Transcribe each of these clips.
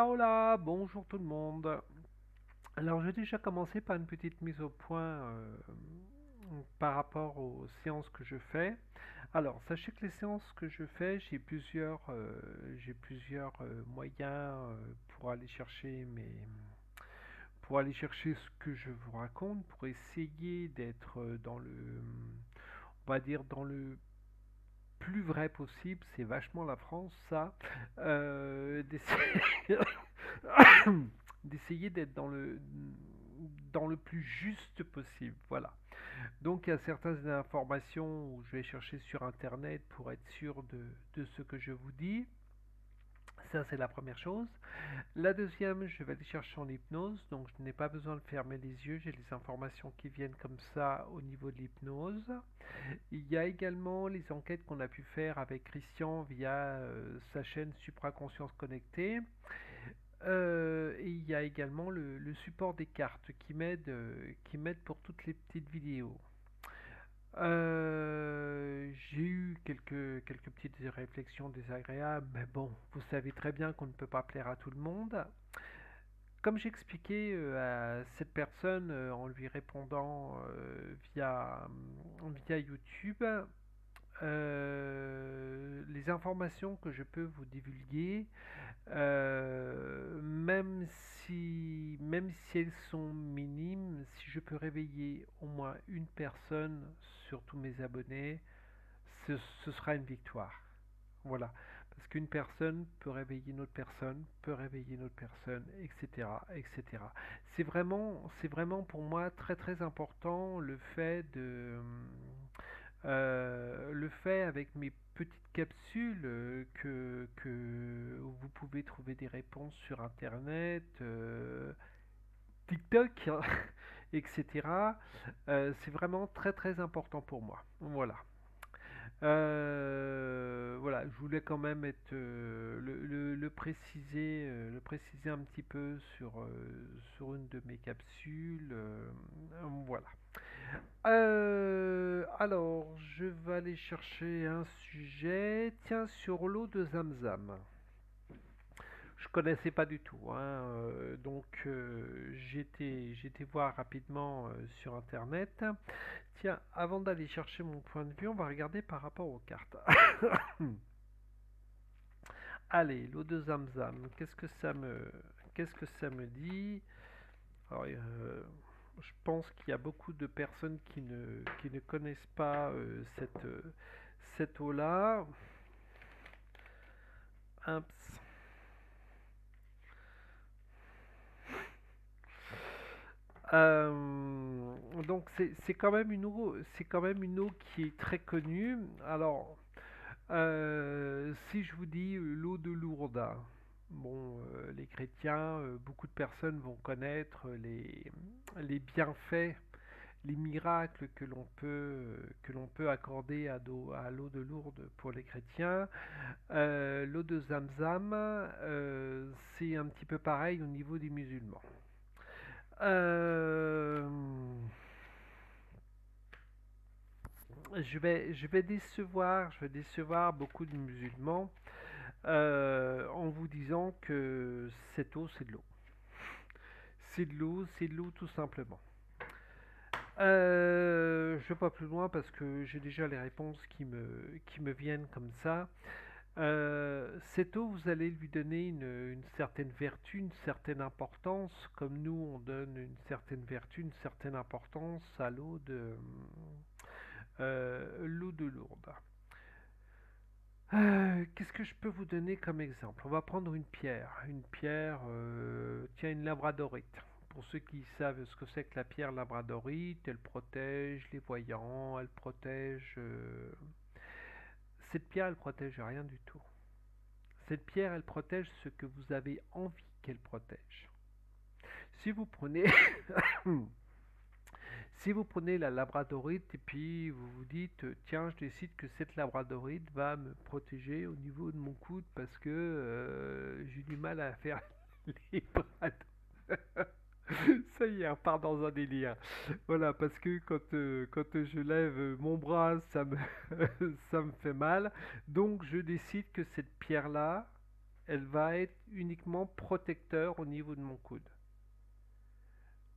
Hola, hola, bonjour tout le monde. Alors, j'ai déjà commencé par une petite mise au point par rapport aux séances que je fais. Alors, sachez que les séances que je fais, j'ai plusieurs moyens pour aller chercher pour aller chercher ce que je vous raconte, pour essayer d'être dans on va dire dans le plus vrai possible. C'est vachement la France, ça. D'essayer d'essayer d'être dans le plus juste possible. Voilà. Donc il y a certaines informations où je vais chercher sur internet pour être sûr de ce que je vous dis. Ça, c'est la première chose. La deuxième, je vais aller chercher en hypnose, donc je n'ai pas besoin de fermer les yeux, j'ai les informations qui viennent comme ça au niveau de l'hypnose. Il y a également les enquêtes qu'on a pu faire avec Christian via sa chaîne Supraconscience Connectée. Et il y a également le support des cartes qui m'aide pour toutes les petites vidéos. J'ai eu quelques petites réflexions désagréables, mais bon, vous savez très bien qu'on ne peut pas plaire à tout le monde. Comme j'expliquais à cette personne en lui répondant via YouTube, les informations que je peux vous divulguer, même si elles sont minimes, si je peux réveiller au moins une personne sur tous mes abonnés, ce sera une victoire. Voilà. Parce qu'une personne peut réveiller une autre personne, peut réveiller une autre personne, etc., etc. C'est vraiment pour moi très très important le fait avec mes petites capsules que vous pouvez trouver des réponses sur internet, TikTok, etc. C'est vraiment très très important pour moi. Voilà. Voilà, je voulais quand même le préciser un petit peu sur une de mes capsules. Voilà. Alors, je vais aller chercher un sujet. Tiens, sur l'eau de Zamzam. Je connaissais pas du tout, hein, donc j'ai été voir rapidement sur internet. Tiens, avant d'aller chercher mon point de vue, on va regarder par rapport aux cartes. Allez, l'eau de Zamzam, qu'est-ce que ça me dit? Alors, je pense qu'il y a beaucoup de personnes qui ne connaissent pas cette eau-là. Imps. Donc c'est quand même une eau qui est très connue. Alors, si je vous dis l'eau de Lourdes, bon, les chrétiens, beaucoup de personnes vont connaître les bienfaits, les miracles que l'on peut accorder à l'eau de Lourdes pour les chrétiens. L'eau de Zamzam, c'est un petit peu pareil au niveau des musulmans. Euh, je vais décevoir beaucoup de musulmans en vous disant que cette eau, c'est de l'eau. C'est de l'eau tout simplement. Je ne vais pas plus loin parce que j'ai déjà les réponses qui me viennent comme ça. Cette eau, vous allez lui donner une certaine vertu, une certaine importance, comme nous on donne une certaine vertu, une certaine importance à l'eau de Lourdes. Qu'est-ce que je peux vous donner comme exemple? On va prendre une pierre, tiens, une labradorite. Pour ceux qui savent ce que c'est que la pierre labradorite, elle protège les voyants, elle protège. Cette pierre, elle protège rien du tout. Cette pierre, elle protège ce que vous avez envie qu'elle protège. Si vous prenez, si vous prenez la labradorite et puis vous vous dites, tiens, je décide que cette labradorite va me protéger au niveau de mon coude parce que j'ai du mal à faire les bras. Ça y est, on part dans un délire. Voilà, parce que quand je lève mon bras, ça me, ça me fait mal. Donc je décide que cette pierre-là, elle va être uniquement protecteur au niveau de mon coude.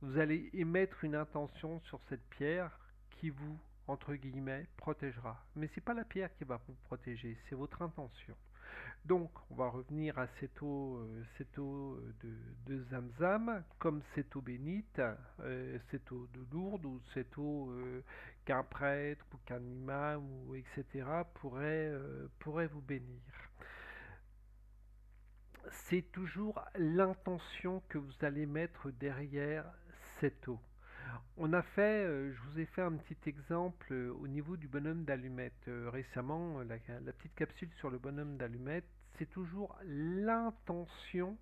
Vous allez émettre une intention sur cette pierre qui vous, entre guillemets, protégera. Mais c'est pas la pierre qui va vous protéger, c'est votre intention. Donc, on va revenir à cette eau de Zamzam, comme cette eau bénite, cette eau de Lourdes, ou cette eau qu'un prêtre ou qu'un imam, ou etc., pourrait vous bénir. C'est toujours l'intention que vous allez mettre derrière cette eau. Je vous ai fait un petit exemple au niveau du bonhomme d'allumette. Récemment, la petite capsule sur le bonhomme d'allumette, c'est toujours l'intention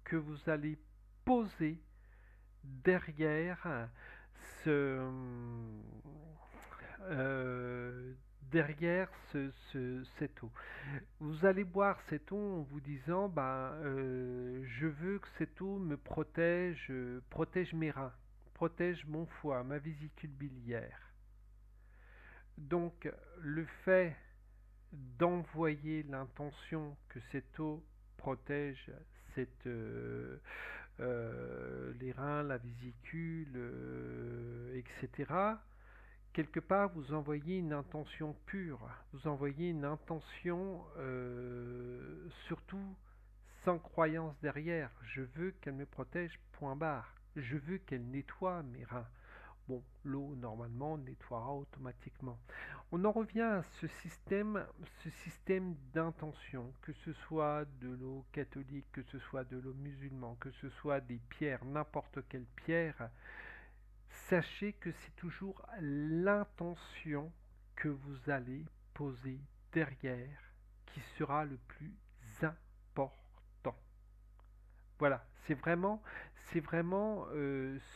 que vous allez poser derrière ce, cette eau. Vous allez boire cette eau en vous disant, je veux que cette eau me protège, protège mes reins, protège mon foie, ma vésicule biliaire. Donc le fait d'envoyer l'intention que cette eau protège les reins, la vésicule, etc., quelque part, vous envoyez une intention pure, vous envoyez une intention surtout sans croyance derrière. Je veux qu'elle me protège, point barre. Je veux qu'elle nettoie mes reins. Bon, l'eau, normalement, nettoiera automatiquement. On en revient à ce système d'intention, que ce soit de l'eau catholique, que ce soit de l'eau musulmane, que ce soit des pierres, n'importe quelle pierre. Sachez que c'est toujours l'intention que vous allez poser derrière qui sera le plus important. Voilà, c'est vraiment ce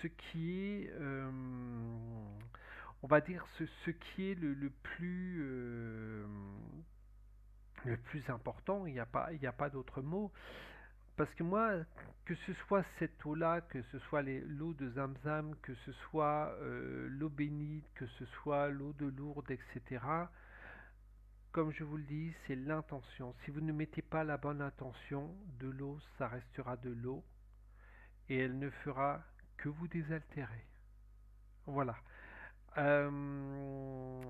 qui est, on va dire, ce qui est le plus important. Il n'y a pas d'autre mot. Parce que moi, que ce soit cette eau-là, que ce soit l'eau de Zamzam, que ce soit l'eau bénite, que ce soit l'eau de Lourdes, etc., comme je vous le dis, c'est l'intention. Si vous ne mettez pas la bonne intention, de l'eau, ça restera de l'eau et elle ne fera que vous désaltérer. Voilà. Euh,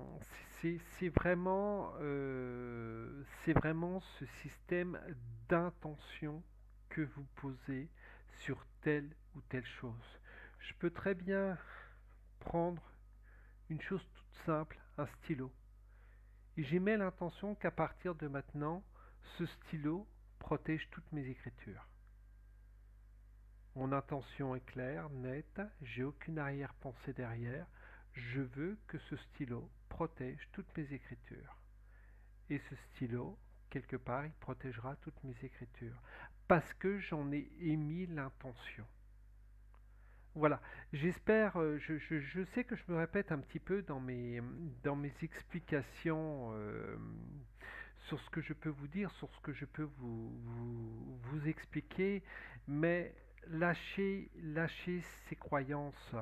c'est vraiment ce système d'intention que vous posez sur telle ou telle chose. Je peux très bien prendre une chose toute simple, un stylo, et j'émets l'intention qu'à partir de maintenant, ce stylo protège toutes mes écritures. Mon intention est claire, nette, j'ai aucune arrière-pensée derrière. Je veux que ce stylo protège toutes mes écritures. Et ce stylo, quelque part, il protégera toutes mes écritures. Parce que j'en ai émis l'intention. Voilà, j'espère, je sais que je me répète un petit peu dans mes explications sur ce que je peux vous dire, sur ce que je peux vous expliquer, mais lâchez ces croyances,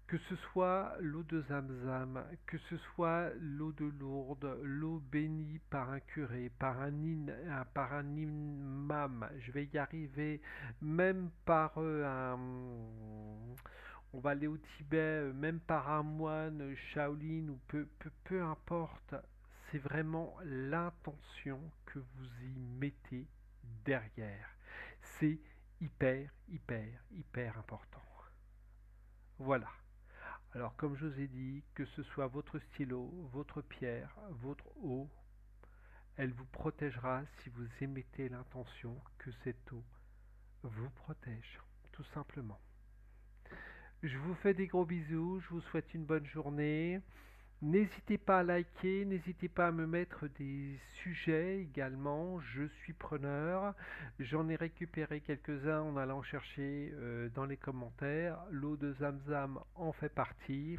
que ce soit l'eau de Zamzam, que ce soit l'eau de Lourdes, l'eau bénie par un curé, par un imam, je vais y arriver, même par on va aller au Tibet, même par un moine, Shaolin, ou peu importe, c'est vraiment l'intention que vous y mettez derrière. C'est hyper important. Voilà. Alors, comme je vous ai dit, que ce soit votre stylo, votre pierre, votre eau, elle vous protégera si vous émettez l'intention que cette eau vous protège, tout simplement. Je vous fais des gros bisous, je vous souhaite une bonne journée. N'hésitez pas à liker, n'hésitez pas à me mettre des sujets également, je suis preneur. J'en ai récupéré quelques-uns en allant chercher dans les commentaires. L'eau de Zamzam en fait partie.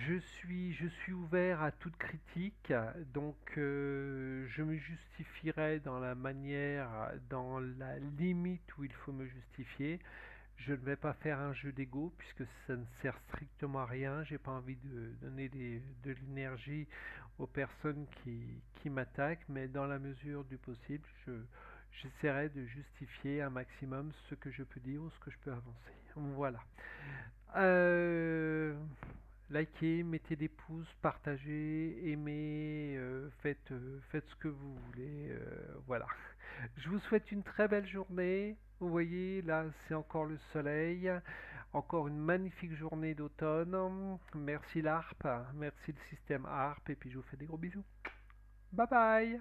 Je suis ouvert à toute critique, donc je me justifierai dans la manière, dans la limite où il faut me justifier. Je ne vais pas faire un jeu d'ego puisque ça ne sert strictement à rien. J'ai pas envie de donner de l'énergie aux personnes qui m'attaquent, mais dans la mesure du possible, j'essaierai de justifier un maximum ce que je peux dire ou ce que je peux avancer. Voilà. Euh, Likez, mettez des pouces, partagez, aimez, faites ce que vous voulez. Voilà. Je vous souhaite une très belle journée. Vous voyez, là, c'est encore le soleil. Encore une magnifique journée d'automne. Merci l'ARP, merci le système ARP, et puis je vous fais des gros bisous. Bye bye!